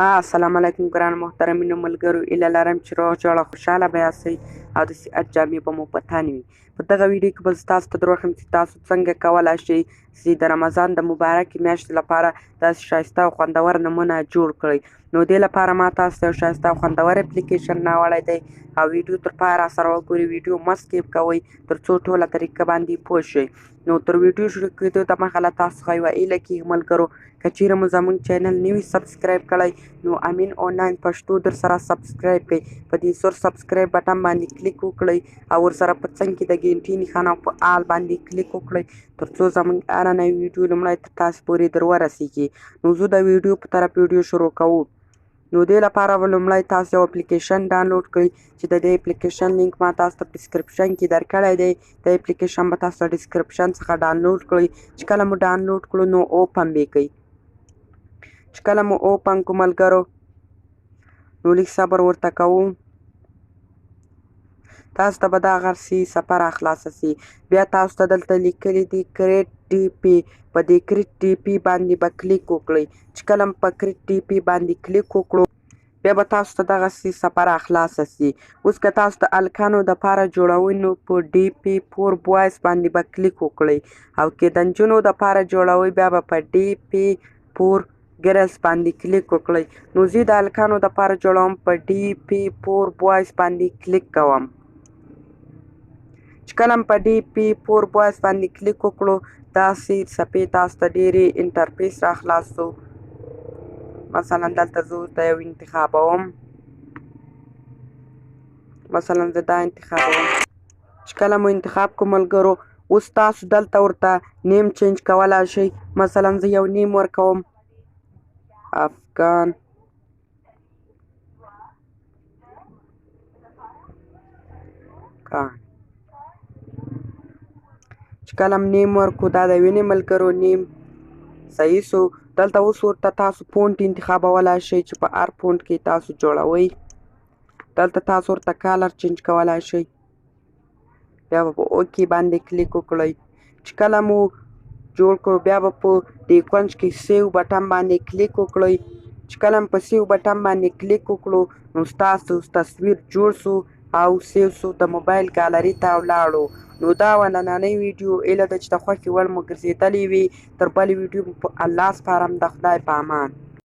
السلام علیکم ګران محترمینو ملګرو، ایله لرم چې روغ جوړه خوشحاله به یاستئ او د صحت جامې به مو په تن وي. په دغه ویډیو کې به زه تاسو ته دروښیم چې تاسو څنګه کولی شئ چې د رمضان د مبارکې میاشتې لپاره داسې ښایسته او خوندور نومونه جوړ کړئ. نو دې لپاره ما تاسو ته یو ښایسته او خوندور اپلیکیشن راوړی دی او ویډیو تر پایه راسره وګورئ. ویډیو مه سکیپ کوئ تر څو ټوله طریقه باندې پوه شئ. نو تر ویډیو شروع کېدو دمخه له تاسو څخه یوه هیله کېږي ملګرو، که چیرې مو زموږ چینل نه وي سبسکرایب کړی نو امین آنلاین پښتو در سره سبسکرایب کړئ. په دې سور سبسکرایب بټن باندې کلیک وکړئ او ورسره په څنګ کې د ګنټۍ نښانه په آل باندې کلیک وکړئ تر څو زموږ هره نوې ویډیو لومړی تر تاسو پورې در ورسیږي. نو زه د ویډیو په طرف ویډیو شروع کوو. نو دې لپاره به لومړی تاسو یو اپلیکیشن ډاونلوډ کړئ چې د دې اپلیکیشن لینک ما تاسو ته ډسکرپشن کې درکړی دی. د اپلیکیشن به تاسو ته ډسکرپشن څخه ډاونلوډ کړئ. چې کله مو ډاونلوډ کړو نو اوپن به کړئ. چې کله مو اوپن کړو ملګرو نو لږ صبر ورته کوو. تاسو ته به دغه صفحه راخلاصه سي. بیا تاسو ته دلته لیکلي دي کریټ ډي پی. په دې کریټ ډي پی باندې به کلیک وکړئ. چې کله په کریټ ډي پی باندې کلیک وکړو بیا به تاسو ته دغسې صفحه راخلاصه سي. اوس که تاسو د هلکانو دپاره جوړوئ نو په ډي پی فور بوایز باندې به کلیک وکړئ او که د نجونو دپاره جوړوئ بیا به په ډي پی فور ګرلز باندې کلیک وکړئ. نو زه د هلکانو دپاره جوړوم په ډي پی فور بوایز باندې کلیک کوم. چې کله په ډي پی فور بوایز باندې کلیک وکړو داسې صفحې تاسو ته ډېرې انټرفیس راخلاصو. مثلا دلته زه ورته یو انتخابوم. مثلا زه دا انتخابوم. چې کله مو انتخاب کړو ملګرو اوس تاسو دلته ورته نیم چینج کولی شئ. مثلا زه یو نیم ورکوم افغان کان. چې کله نیم ورکړو دا د وینې ملګرو نیم صحیح سو. دلته اوس ورته تاسو فونټ انتخابولی شئ چې په هر فونټ کې تاسو جوړوئ. دلته تاسو ورته کالر چینج کولی شئ. بیا به په اوکې باندې کلیک وکړئ. چې کله مو جوړ کړو بیا به په دې کونج کې سیو بټن باندې کلیک وکړئ. چې کله په سیو بټن باندې کلیک وکړو نو ستاسو تصویر جوړ سو او سیو سو د موبایل ګالري ته ولاړو. نو دا وه نننۍ ویډیو. هیله ده چې د خوښې وړ مو ګرځېدلې وي. تر بلې ویډیو په الله سپارم. د خدای په امان.